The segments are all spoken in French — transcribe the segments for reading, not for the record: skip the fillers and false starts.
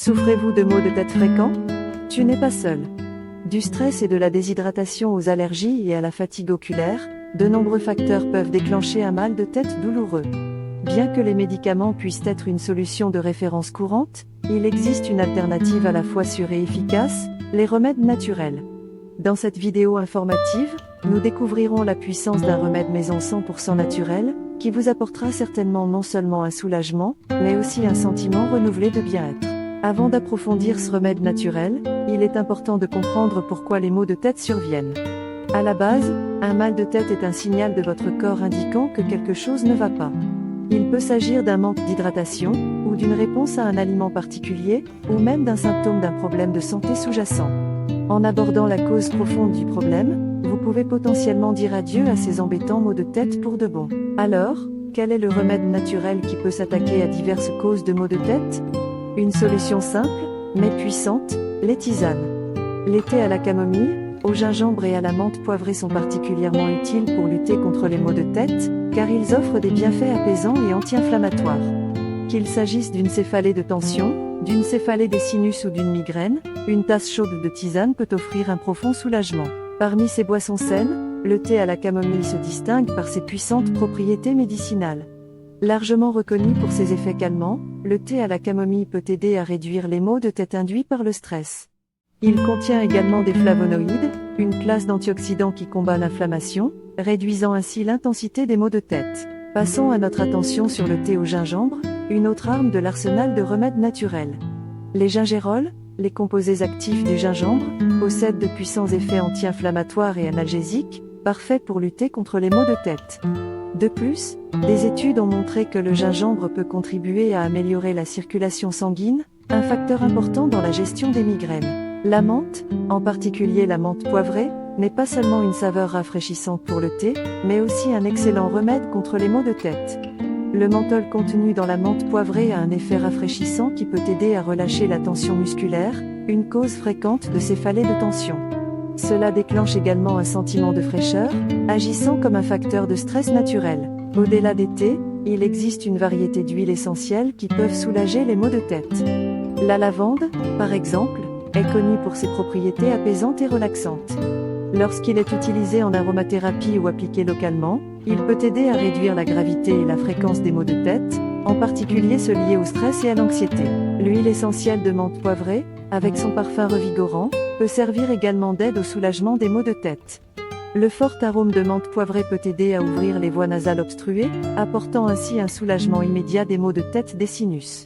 Souffrez-vous de maux de tête fréquents? Tu n'es pas seul. Du stress et de la déshydratation aux allergies et à la fatigue oculaire, de nombreux facteurs peuvent déclencher un mal de tête douloureux. Bien que les médicaments puissent être une solution de référence courante, il existe une alternative à la fois sûre et efficace, les remèdes naturels. Dans cette vidéo informative, nous découvrirons la puissance d'un remède maison 100% naturel, qui vous apportera certainement non seulement un soulagement, mais aussi un sentiment renouvelé de bien-être. Avant d'approfondir ce remède naturel, il est important de comprendre pourquoi les maux de tête surviennent. À la base, un mal de tête est un signal de votre corps indiquant que quelque chose ne va pas. Il peut s'agir d'un manque d'hydratation, ou d'une réponse à un aliment particulier, ou même d'un symptôme d'un problème de santé sous-jacent. En abordant la cause profonde du problème, vous pouvez potentiellement dire adieu à ces embêtants maux de tête pour de bon. Alors, quel est le remède naturel qui peut s'attaquer à diverses causes de maux de tête? Une solution simple, mais puissante, les tisanes. Les thés à la camomille, au gingembre et à la menthe poivrée sont particulièrement utiles pour lutter contre les maux de tête, car ils offrent des bienfaits apaisants et anti-inflammatoires. Qu'il s'agisse d'une céphalée de tension, d'une céphalée des sinus ou d'une migraine, une tasse chaude de tisane peut offrir un profond soulagement. Parmi ces boissons saines, le thé à la camomille se distingue par ses puissantes propriétés médicinales. Largement reconnu pour ses effets calmants, le thé à la camomille peut aider à réduire les maux de tête induits par le stress. Il contient également des flavonoïdes, une classe d'antioxydants qui combat l'inflammation, réduisant ainsi l'intensité des maux de tête. Passons à notre attention sur le thé au gingembre, une autre arme de l'arsenal de remèdes naturels. Les gingérols, les composés actifs du gingembre, possèdent de puissants effets anti-inflammatoires et analgésiques, parfaits pour lutter contre les maux de tête. De plus, des études ont montré que le gingembre peut contribuer à améliorer la circulation sanguine, un facteur important dans la gestion des migraines. La menthe, en particulier la menthe poivrée, n'est pas seulement une saveur rafraîchissante pour le thé, mais aussi un excellent remède contre les maux de tête. Le menthol contenu dans la menthe poivrée a un effet rafraîchissant qui peut aider à relâcher la tension musculaire, une cause fréquente de céphalées de tension. Cela déclenche également un sentiment de fraîcheur, agissant comme un facteur de stress naturel. Au-delà des thés, il existe une variété d'huiles essentielles qui peuvent soulager les maux de tête. La lavande, par exemple, est connue pour ses propriétés apaisantes et relaxantes. Lorsqu'il est utilisé en aromathérapie ou appliqué localement, il peut aider à réduire la gravité et la fréquence des maux de tête, en particulier ceux liés au stress et à l'anxiété. L'huile essentielle de menthe poivrée, avec son parfum revigorant, peut servir également d'aide au soulagement des maux de tête. Le fort arôme de menthe poivrée peut aider à ouvrir les voies nasales obstruées, apportant ainsi un soulagement immédiat des maux de tête des sinus.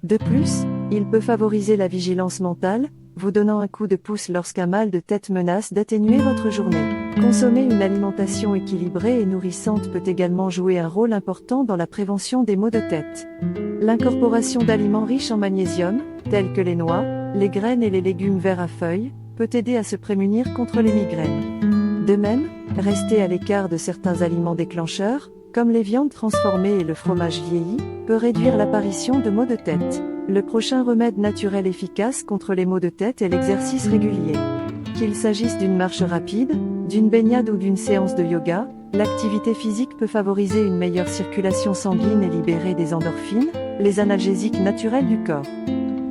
De plus, il peut favoriser la vigilance mentale, vous donnant un coup de pouce lorsqu'un mal de tête menace d'atténuer votre journée. Consommer une alimentation équilibrée et nourrissante peut également jouer un rôle important dans la prévention des maux de tête. L'incorporation d'aliments riches en magnésium, tels que les noix, les graines et les légumes verts à feuilles, peut aider à se prémunir contre les migraines. De même, rester à l'écart de certains aliments déclencheurs, comme les viandes transformées et le fromage vieilli, peut réduire l'apparition de maux de tête. Le prochain remède naturel efficace contre les maux de tête est l'exercice régulier. Qu'il s'agisse d'une marche rapide, d'une baignade ou d'une séance de yoga, l'activité physique peut favoriser une meilleure circulation sanguine et libérer des endorphines, les analgésiques naturels du corps.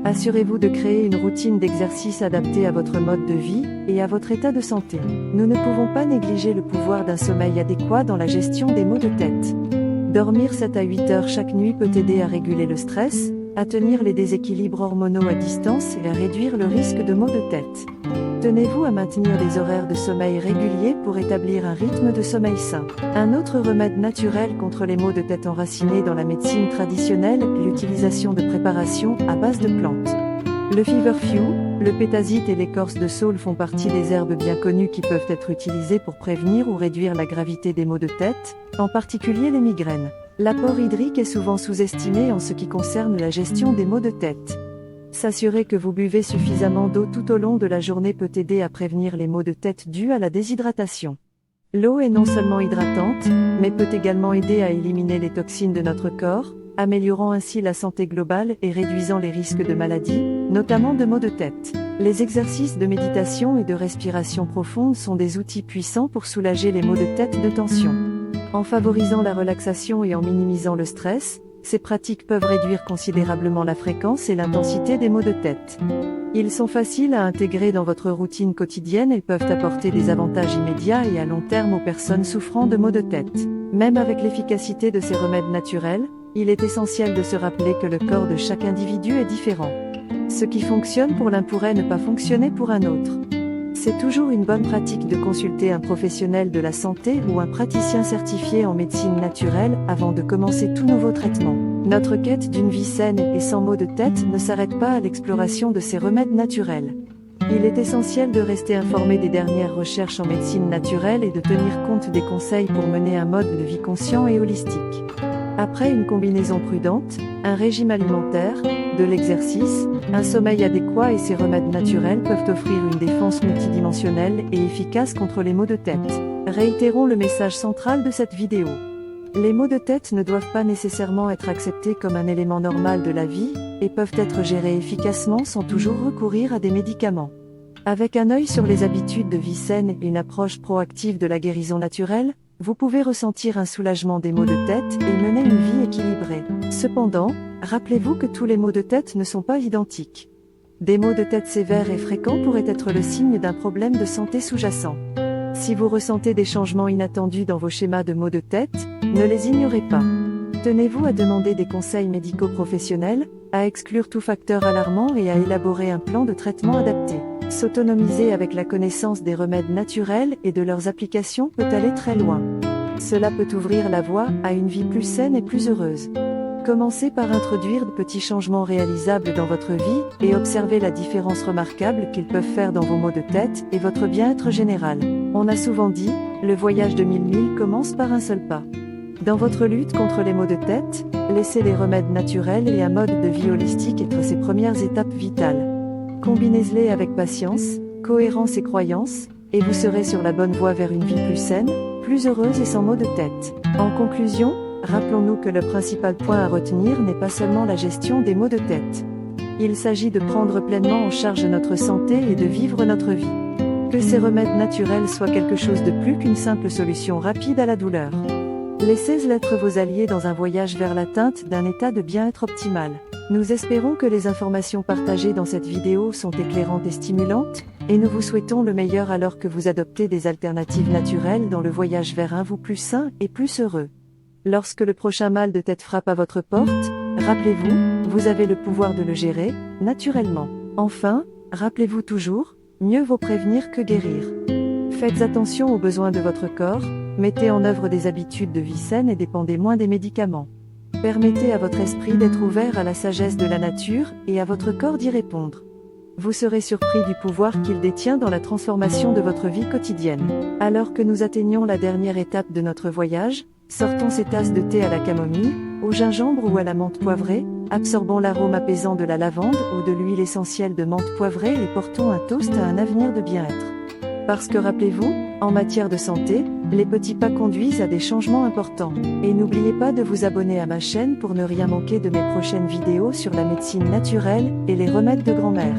Assurez-vous de créer une routine d'exercice adaptée à votre mode de vie et à votre état de santé. Nous ne pouvons pas négliger le pouvoir d'un sommeil adéquat dans la gestion des maux de tête. Dormir 7 à 8 heures chaque nuit peut aider à réguler le stress, à tenir les déséquilibres hormonaux à distance et à réduire le risque de maux de tête. Tenez-vous à maintenir des horaires de sommeil réguliers pour établir un rythme de sommeil sain. Un autre remède naturel contre les maux de tête enraciné dans la médecine traditionnelle est l'utilisation de préparations à base de plantes. Le feverfew, le pétasite et l'écorce de saule font partie des herbes bien connues qui peuvent être utilisées pour prévenir ou réduire la gravité des maux de tête, en particulier les migraines. L'apport hydrique est souvent sous-estimé en ce qui concerne la gestion des maux de tête. S'assurer que vous buvez suffisamment d'eau tout au long de la journée peut aider à prévenir les maux de tête dus à la déshydratation. L'eau est non seulement hydratante, mais peut également aider à éliminer les toxines de notre corps, améliorant ainsi la santé globale et réduisant les risques de maladies, notamment de maux de tête. Les exercices de méditation et de respiration profonde sont des outils puissants pour soulager les maux de tête de tension. En favorisant la relaxation et en minimisant le stress, Ces pratiques peuvent réduire considérablement la fréquence et l'intensité des maux de tête. Ils sont faciles à intégrer dans votre routine quotidienne et peuvent apporter des avantages immédiats et à long terme aux personnes souffrant de maux de tête. Même avec l'efficacité de ces remèdes naturels, il est essentiel de se rappeler que le corps de chaque individu est différent. Ce qui fonctionne pour l'un pourrait ne pas fonctionner pour un autre. C'est toujours une bonne pratique de consulter un professionnel de la santé ou un praticien certifié en médecine naturelle avant de commencer tout nouveau traitement. Notre quête d'une vie saine et sans maux de tête ne s'arrête pas à l'exploration de ces remèdes naturels. Il est essentiel de rester informé des dernières recherches en médecine naturelle et de tenir compte des conseils pour mener un mode de vie conscient et holistique. Après une combinaison prudente, un régime alimentaire, de l'exercice, un sommeil adéquat et ces remèdes naturels peuvent offrir une défense multidimensionnelle et efficace contre les maux de tête. Réitérons le message central de cette vidéo. Les maux de tête ne doivent pas nécessairement être acceptés comme un élément normal de la vie, et peuvent être gérés efficacement sans toujours recourir à des médicaments. Avec un œil sur les habitudes de vie saine et une approche proactive de la guérison naturelle, vous pouvez ressentir un soulagement des maux de tête et mener une vie équilibrée. Cependant, rappelez-vous que tous les maux de tête ne sont pas identiques. Des maux de tête sévères et fréquents pourraient être le signe d'un problème de santé sous-jacent. Si vous ressentez des changements inattendus dans vos schémas de maux de tête, ne les ignorez pas. Tenez-vous à demander des conseils médicaux professionnels, à exclure tout facteur alarmant et à élaborer un plan de traitement adapté. S'autonomiser avec la connaissance des remèdes naturels et de leurs applications peut aller très loin. Cela peut ouvrir la voie à une vie plus saine et plus heureuse. Commencez par introduire de petits changements réalisables dans votre vie et observez la différence remarquable qu'ils peuvent faire dans vos maux de tête et votre bien-être général. On a souvent dit, le voyage de 1000 milles commence par un seul pas. Dans votre lutte contre les maux de tête, laissez les remèdes naturels et un mode de vie holistique être ces premières étapes vitales. Combinez-les avec patience, cohérence et croyance, et vous serez sur la bonne voie vers une vie plus saine, plus heureuse et sans maux de tête. En conclusion, rappelons-nous que le principal point à retenir n'est pas seulement la gestion des maux de tête. Il s'agit de prendre pleinement en charge notre santé et de vivre notre vie. Que ces remèdes naturels soient quelque chose de plus qu'une simple solution rapide à la douleur. Laissez-les être vos alliés dans un voyage vers l'atteinte d'un état de bien-être optimal. Nous espérons que les informations partagées dans cette vidéo sont éclairantes et stimulantes, et nous vous souhaitons le meilleur alors que vous adoptez des alternatives naturelles dans le voyage vers un vous plus sain et plus heureux. Lorsque le prochain mal de tête frappe à votre porte, rappelez-vous, vous avez le pouvoir de le gérer, naturellement. Enfin, rappelez-vous toujours, mieux vaut prévenir que guérir. Faites attention aux besoins de votre corps, mettez en œuvre des habitudes de vie saines et dépendez moins des médicaments. Permettez à votre esprit d'être ouvert à la sagesse de la nature et à votre corps d'y répondre. Vous serez surpris du pouvoir qu'il détient dans la transformation de votre vie quotidienne. Alors que nous atteignons la dernière étape de notre voyage, sortons ces tasses de thé à la camomille, au gingembre ou à la menthe poivrée, absorbons l'arôme apaisant de la lavande ou de l'huile essentielle de menthe poivrée et portons un toast à un avenir de bien-être. Parce que rappelez-vous, en matière de santé, les petits pas conduisent à des changements importants. Et n'oubliez pas de vous abonner à ma chaîne pour ne rien manquer de mes prochaines vidéos sur la médecine naturelle et les remèdes de grand-mère.